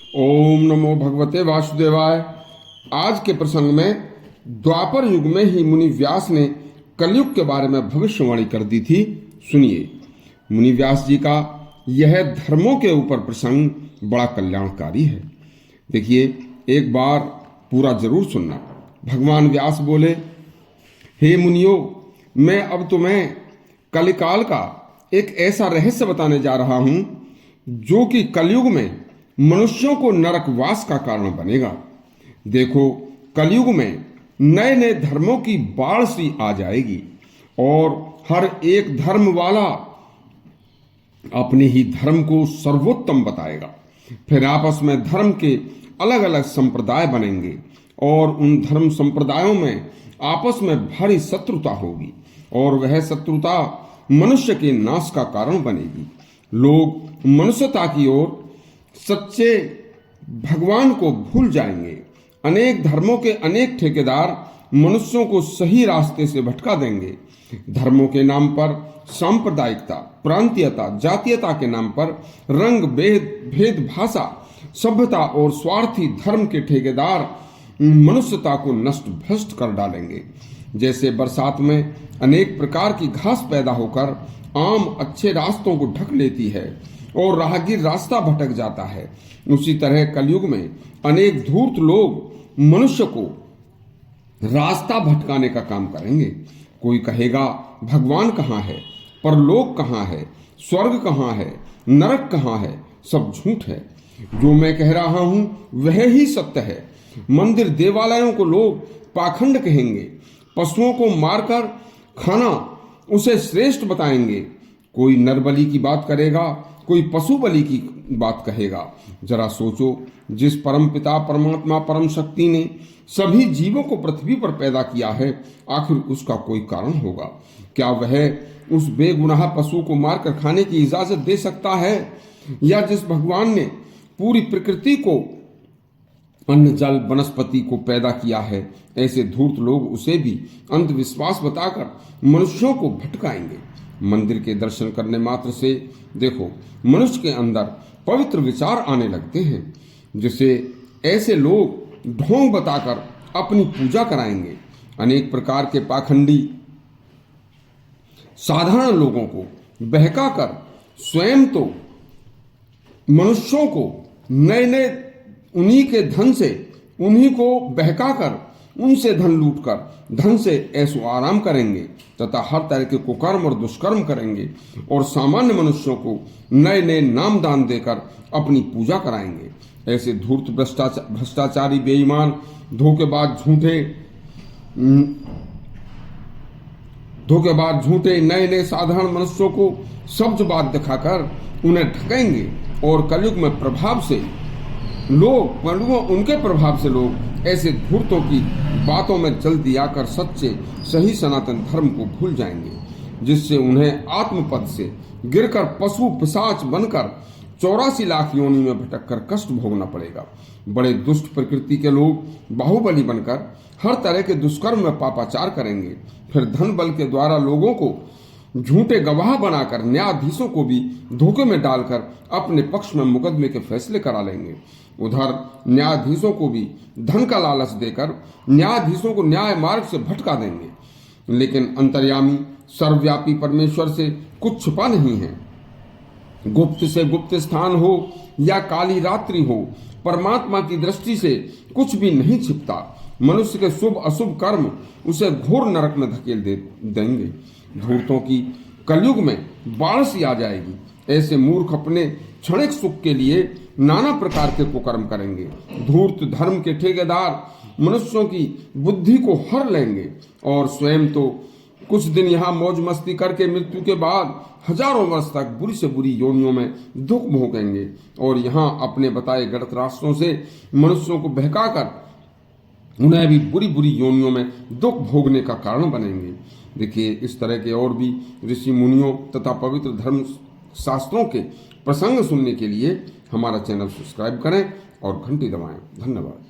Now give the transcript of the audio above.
ओम नमो भगवते वासुदेवाय। आज के प्रसंग में द्वापर युग में ही मुनि व्यास ने कलयुग के बारे में भविष्यवाणी कर दी थी। सुनिए, मुनि व्यास जी का यह धर्मों के ऊपर प्रसंग बड़ा कल्याणकारी है। देखिए, एक बार पूरा जरूर सुनना। भगवान व्यास बोले, हे मुनियों, मैं अब तुम्हें कलिकाल का एक ऐसा रहस्य बताने जा रहा हूं जो कि कलयुग में मनुष्यों को नरकवास का कारण बनेगा। देखो, कलयुग में नए नए धर्मों की बाढ़ सी आ जाएगी और हर एक धर्म वाला अपने ही धर्म को सर्वोत्तम बताएगा। फिर आपस में धर्म के अलग अलग संप्रदाय बनेंगे और उन धर्म संप्रदायों में आपस में भारी शत्रुता होगी और वह शत्रुता मनुष्य के नाश का कारण बनेगी। लोग मनुष्यता की ओर सच्चे भगवान को भूल जाएंगे। अनेक धर्मों के अनेक ठेकेदार मनुष्यों को सही रास्ते से भटका देंगे। धर्मों के नाम पर सांप्रदायिकता, प्रांतीयता, जातीयता के नाम पर रंग भेद भाषा, सभ्यता और स्वार्थी धर्म के ठेकेदार मनुष्यता को नष्ट भ्रष्ट कर डालेंगे। जैसे बरसात में अनेक प्रकार की घास पैदा होकर आम अच्छे रास्तों को ढक लेती है और राहगीर रास्ता भटक जाता है, उसी तरह कलयुग में अनेक धूर्त लोग मनुष्य को रास्ता भटकाने का काम करेंगे। कोई कहेगा भगवान कहाँ है, परलोक कहाँ है, स्वर्ग कहाँ है, नरक कहाँ है। सब झूठ है। जो मैं कह रहा हूं वह ही सत्य है। मंदिर देवालयों को लोग पाखंड कहेंगे। पशुओं को मारकर खाना उसे श्रेष्ठ बताएंगे। कोई नरबलि की बात करेगा, कोई पशु बलि की बात कहेगा। जरा सोचो, जिस परम पिता परमात्मा परम शक्ति ने सभी जीवों को पृथ्वी पर पैदा किया है, आखिर उसका कोई कारण होगा। क्या वह उस बेगुनाह पशु को मारकर खाने की इजाजत दे सकता है? या जिस भगवान ने पूरी प्रकृति को, अन्न जल वनस्पति को पैदा किया है, ऐसे धूर्त लोग उसे भी अंधविश्वास बताकर मनुष्यों को भटकाएंगे। मंदिर के दर्शन करने मात्र से देखो मनुष्य के अंदर पवित्र विचार आने लगते हैं, जिसे ऐसे लोग ढोंग बताकर अपनी पूजा कराएंगे। अनेक प्रकार के पाखंडी साधारण लोगों को बहकाकर स्वयं तो मनुष्यों को नए नए उन्हीं के धन से, उन्हीं को बहकाकर उनसे धन लूटकर धन से ऐसो आराम करेंगे तथा हर तरह के कुकर्म और दुष्कर्म करेंगे और सामान्य मनुष्यों को नए नए नाम दान देकर अपनी पूजा कराएंगे। ऐसे धूर्त भ्रष्टाचारी, बेईमान, धोखेबाज झूठे नए नए साधारण मनुष्यों को सब्ज बात दिखाकर उन्हें ठगेंगे और कलयुग में उनके प्रभाव से लोग ऐसे धूर्तों की बातों में जल्दी आकर सच्चे सही सनातन धर्म को भूल जाएंगे, जिससे उन्हें आत्मपद से गिरकर पशु पिशाच बनकर 84 लाख योनि में भटककर कष्ट भोगना पड़ेगा। बड़े दुष्ट प्रकृति के लोग बाहुबली बनकर हर तरह के दुष्कर्म में पापाचार करेंगे। फिर धन बल के द्वारा लोगों को झूठे गवाह बनाकर न्यायाधीशों को भी धोखे में डालकर अपने पक्ष में मुकदमे के फैसले करा लेंगे। उधर न्यायाधीशों को भी धन का लालच देकर न्यायाधीशों को न्याय मार्ग से भटका देंगे। लेकिन अंतर्यामी सर्वव्यापी परमेश्वर से कुछ छुपा नहीं है। गुप्त से गुप्त स्थान हो या काली रात्रि हो, परमात्मा की दृष्टि से कुछ भी नहीं छिपता। मनुष्य के शुभ अशुभ कर्म उसे घोर नरक में धकेल देंगे। धूर्तों की कलयुग में बाढ़ सी आ जाएगी। ऐसे मूर्ख अपने क्षणिक सुख के लिए नाना प्रकार के कुकर्म करेंगे। धूर्त धर्म के ठेकेदार मनुष्यों की बुद्धि को हर लेंगे और स्वयं तो कुछ दिन यहाँ मौज मस्ती करके मृत्यु के बाद हजारों वर्ष तक बुरी से बुरी योनियों में दुख भोगेंगे और यहाँ अपने बताए गलत रास्तों से मनुष्यों को बहकाकर उन्हें भी बुरी बुरी योनियों में दुख भोगने का कारण बनेंगे। देखिए, इस तरह के और भी ऋषि मुनियों तथा पवित्र धर्म शास्त्रों के प्रसंग सुनने के लिए हमारा चैनल सब्सक्राइब करें और घंटी दबाएं। धन्यवाद।